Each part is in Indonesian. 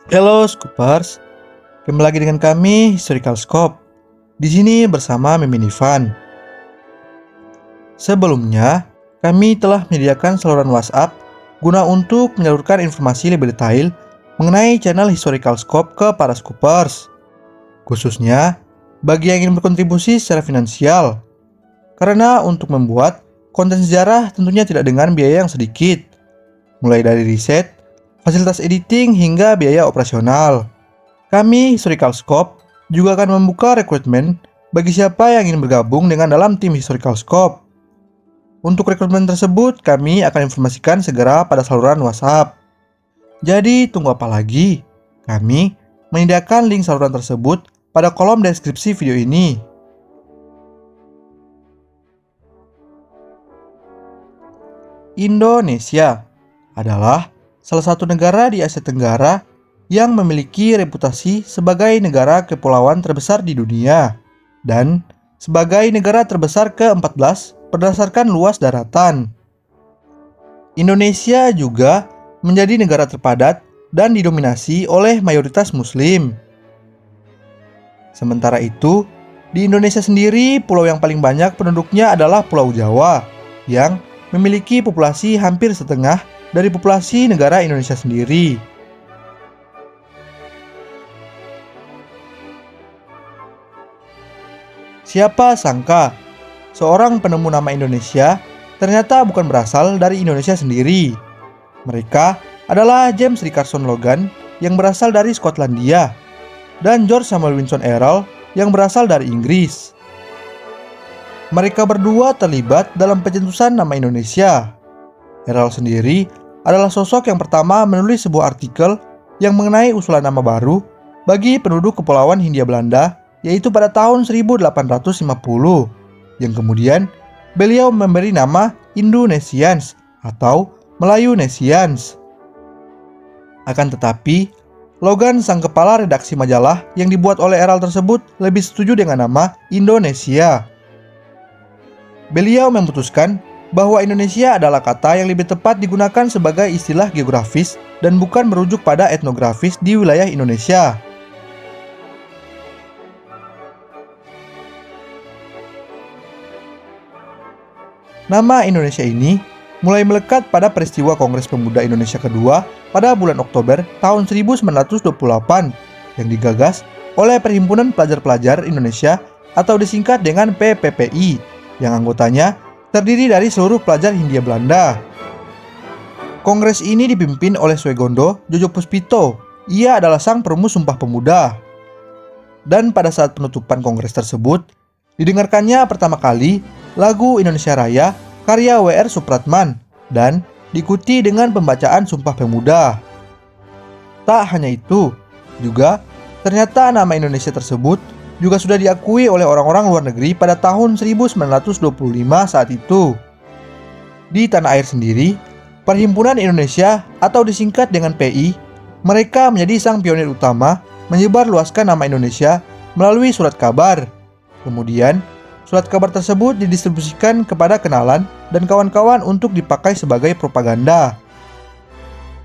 Halo Scoopers, kembali lagi dengan kami Historical Scope. Di sini bersama Mimin Ivan. Sebelumnya, kami telah menyediakan saluran WhatsApp guna untuk menyalurkan informasi lebih detail mengenai channel Historical Scope ke para Scoopers, khususnya bagi yang ingin berkontribusi secara finansial. Karena untuk membuat konten sejarah tentunya tidak dengan biaya yang sedikit, mulai dari riset, fasilitas editing hingga biaya operasional. Kami, Historical Scope, juga akan membuka rekrutmen bagi siapa yang ingin bergabung dengan dalam tim Historical Scope. Untuk rekrutmen tersebut, kami akan informasikan segera pada saluran WhatsApp. Jadi, tunggu apa lagi? Kami menyediakan link saluran tersebut pada kolom deskripsi video ini. Indonesia adalah salah satu negara di Asia Tenggara yang memiliki reputasi sebagai negara kepulauan terbesar di dunia dan sebagai negara terbesar ke-14 berdasarkan luas daratan. Indonesia juga menjadi negara terpadat dan didominasi oleh mayoritas Muslim. Sementara itu, di Indonesia sendiri, pulau yang paling banyak penduduknya adalah Pulau Jawa, yang memiliki populasi hampir setengah dari populasi negara Indonesia sendiri. Siapa sangka, seorang penemu nama Indonesia ternyata bukan berasal dari Indonesia sendiri. Mereka adalah James Richardson Logan yang berasal dari Skotlandia dan George Samuel Winston Errol yang berasal dari Inggris. Mereka berdua terlibat dalam pencetusan nama Indonesia. Errol sendiri adalah sosok yang pertama menulis sebuah artikel yang mengenai usulan nama baru bagi penduduk Kepulauan Hindia Belanda, yaitu pada tahun 1850, yang kemudian beliau memberi nama Indonesians atau Melayunesians. Akan tetapi, Logan, sang kepala redaksi majalah yang dibuat oleh Errol tersebut, lebih setuju dengan nama Indonesia. Beliau memutuskan bahwa Indonesia adalah kata yang lebih tepat digunakan sebagai istilah geografis dan bukan merujuk pada etnografis di wilayah Indonesia. Nama Indonesia ini mulai melekat pada peristiwa Kongres Pemuda Indonesia kedua pada bulan Oktober tahun 1928 yang digagas oleh Perhimpunan Pelajar-Pelajar Indonesia atau disingkat dengan PPPI, yang anggotanya terdiri dari seluruh pelajar Hindia Belanda. Kongres ini dipimpin oleh Swegondo Djoko-Puspito. Ia adalah sang perumus Sumpah Pemuda. Dan pada saat penutupan kongres tersebut, didengarkannya pertama kali lagu Indonesia Raya karya W.R. Supratman dan diikuti dengan pembacaan Sumpah Pemuda. Tak hanya itu, juga ternyata nama Indonesia tersebut juga sudah diakui oleh orang-orang luar negeri pada tahun 1925 saat itu. Di tanah air sendiri, Perhimpunan Indonesia atau disingkat dengan PI, mereka menjadi sang pionir utama menyebarluaskan nama Indonesia melalui surat kabar. Kemudian, surat kabar tersebut didistribusikan kepada kenalan dan kawan-kawan untuk dipakai sebagai propaganda.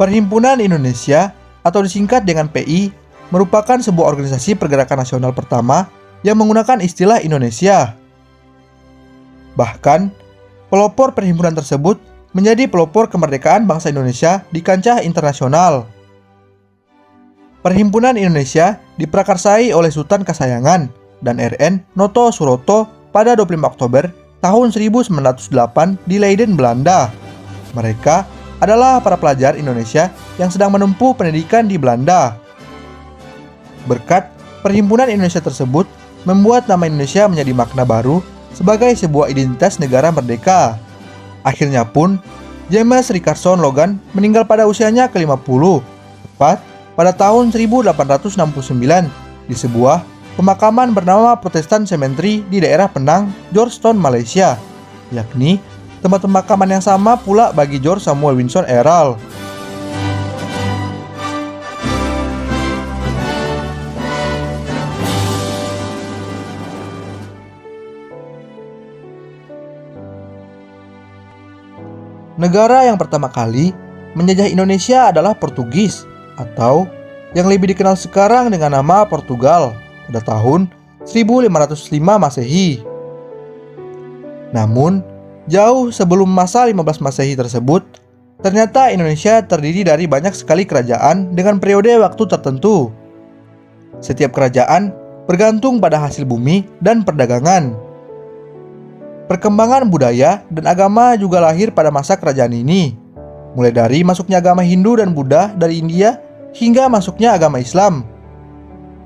Perhimpunan Indonesia atau disingkat dengan PI merupakan sebuah organisasi pergerakan nasional pertama yang menggunakan istilah Indonesia. Bahkan, pelopor perhimpunan tersebut menjadi pelopor kemerdekaan bangsa Indonesia di kancah internasional. Perhimpunan Indonesia diprakarsai oleh Sultan Kasayangan dan RN Noto Suroto pada 25 Oktober tahun 1908 di Leiden, Belanda. Mereka adalah para pelajar Indonesia yang sedang menempuh pendidikan di Belanda. Berkat Perhimpunan Indonesia tersebut membuat nama Indonesia menjadi makna baru sebagai sebuah identitas negara merdeka. Akhirnya pun, James Richardson Logan meninggal pada usianya ke-50, tepat pada tahun 1869 di sebuah pemakaman bernama Protestant Cemetery di daerah Penang, Georgetown, Malaysia, yakni tempat pemakaman yang sama pula bagi George Samuel Winston Errol. Negara yang pertama kali menjajah Indonesia adalah Portugis atau yang lebih dikenal sekarang dengan nama Portugal pada tahun 1505 Masehi. Namun, jauh sebelum masa 15 Masehi tersebut, ternyata Indonesia terdiri dari banyak sekali kerajaan dengan periode waktu tertentu. Setiap kerajaan bergantung pada hasil bumi dan perdagangan. Perkembangan budaya dan agama juga lahir pada masa kerajaan ini, mulai dari masuknya agama Hindu dan Buddha dari India hingga masuknya agama Islam.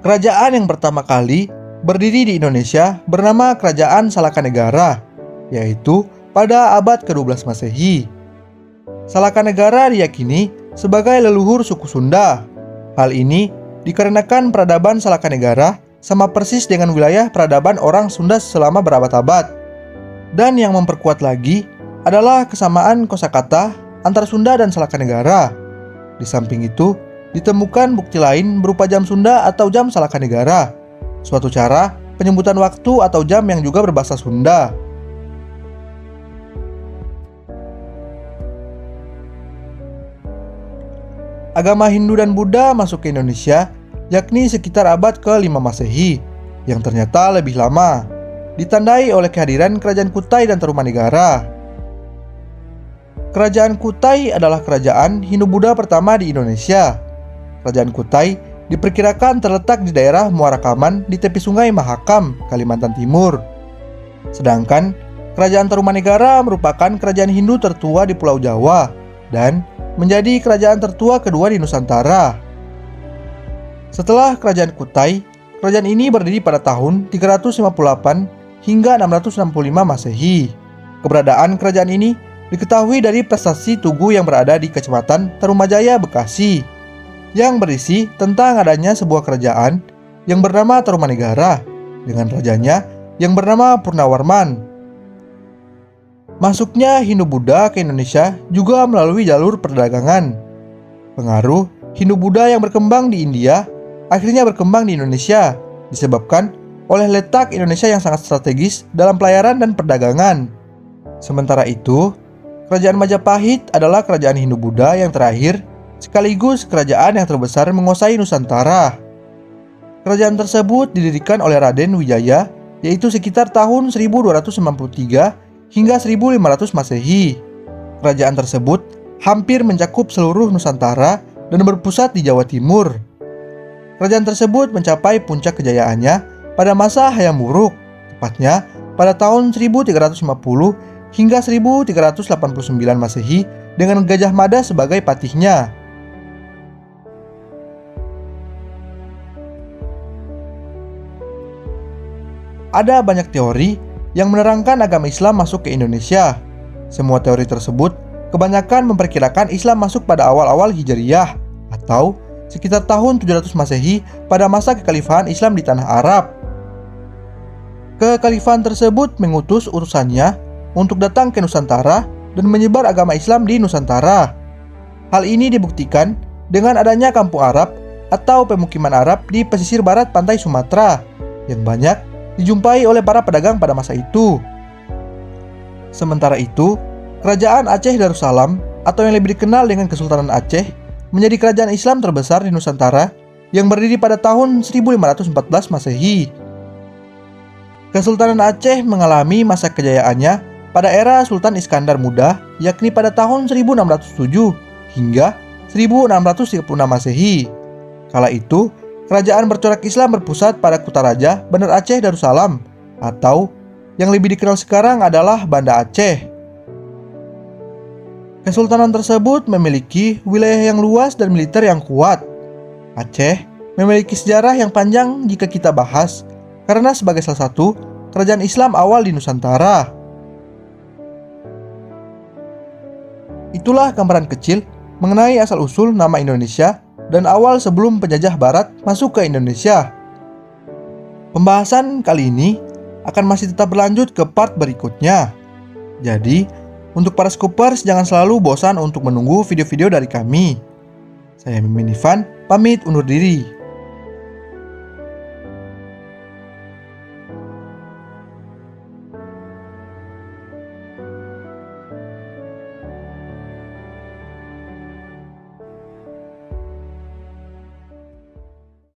Kerajaan yang pertama kali berdiri di Indonesia bernama Kerajaan Salakanegara, yaitu pada abad ke-12 Masehi. Salakanegara diyakini sebagai leluhur suku Sunda. Hal ini dikarenakan peradaban Salakanegara sama persis dengan wilayah peradaban orang Sunda selama berabad-abad. Dan yang memperkuat lagi adalah kesamaan kosakata antara Sunda dan Salakanegara. Di samping itu, ditemukan bukti lain berupa jam Sunda atau jam Salakanegara, suatu cara penyebutan waktu atau jam yang juga berbahasa Sunda. Agama Hindu dan Buddha masuk ke Indonesia yakni sekitar abad ke-5 Masehi, yang ternyata lebih lama, ditandai oleh kehadiran Kerajaan Kutai dan Tarumanegara. Kerajaan Kutai adalah kerajaan Hindu-Buddha pertama di Indonesia. Kerajaan Kutai diperkirakan terletak di daerah Muara Kaman di tepi sungai Mahakam, Kalimantan Timur. Sedangkan Kerajaan Tarumanegara merupakan kerajaan Hindu tertua di Pulau Jawa dan menjadi kerajaan tertua kedua di Nusantara. Setelah Kerajaan Kutai, kerajaan ini berdiri pada tahun 358 hingga 665 Masehi. Keberadaan kerajaan ini diketahui dari prestasi tugu yang berada di Kecamatan Tarumajaya, Bekasi, yang berisi tentang adanya sebuah kerajaan yang bernama Tarumanegara dengan rajanya yang bernama Purnawarman. Masuknya Hindu-Buddha ke Indonesia juga melalui jalur perdagangan. Pengaruh Hindu-Buddha yang berkembang di India akhirnya berkembang di Indonesia, disebabkan oleh letak Indonesia yang sangat strategis dalam pelayaran dan perdagangan. Sementara itu, Kerajaan Majapahit adalah kerajaan Hindu-Buddha yang terakhir sekaligus kerajaan yang terbesar menguasai Nusantara. Kerajaan tersebut didirikan oleh Raden Wijaya, yaitu sekitar tahun 1293 hingga 1500 Masehi. Kerajaan tersebut hampir mencakup seluruh Nusantara dan berpusat di Jawa Timur. Kerajaan tersebut mencapai puncak kejayaannya pada masa Hayam Wuruk, tepatnya pada tahun 1350 hingga 1389 Masehi dengan Gajah Mada sebagai patihnya. Ada banyak teori yang menerangkan agama Islam masuk ke Indonesia. Semua teori tersebut kebanyakan memperkirakan Islam masuk pada awal-awal Hijriyah atau sekitar tahun 700 Masehi pada masa kekhalifahan Islam di tanah Arab. Kekhalifahan tersebut mengutus utusannya untuk datang ke Nusantara dan menyebar agama Islam di Nusantara. Hal ini dibuktikan dengan adanya kampung Arab atau pemukiman Arab di pesisir barat pantai Sumatera yang banyak dijumpai oleh para pedagang pada masa itu. Sementara itu, Kerajaan Aceh Darussalam atau yang lebih dikenal dengan Kesultanan Aceh menjadi kerajaan Islam terbesar di Nusantara yang berdiri pada tahun 1514 Masehi. Kesultanan Aceh mengalami masa kejayaannya pada era Sultan Iskandar Muda, yakni pada tahun 1607 hingga 1636 Masehi. Kala itu, kerajaan bercorak Islam berpusat pada Kutaraja, Bandar Aceh Darussalam, atau yang lebih dikenal sekarang adalah Banda Aceh. Kesultanan tersebut memiliki wilayah yang luas dan militer yang kuat. Aceh memiliki sejarah yang panjang jika kita bahas, karena sebagai salah satu kerajaan Islam awal di Nusantara. Itulah gambaran kecil mengenai asal-usul nama Indonesia dan awal sebelum penjajah Barat masuk ke Indonesia. Pembahasan kali ini akan masih tetap berlanjut ke part berikutnya. Jadi, untuk para Scoopers jangan selalu bosan untuk menunggu video-video dari kami. Saya Mimin Ivan, pamit undur diri.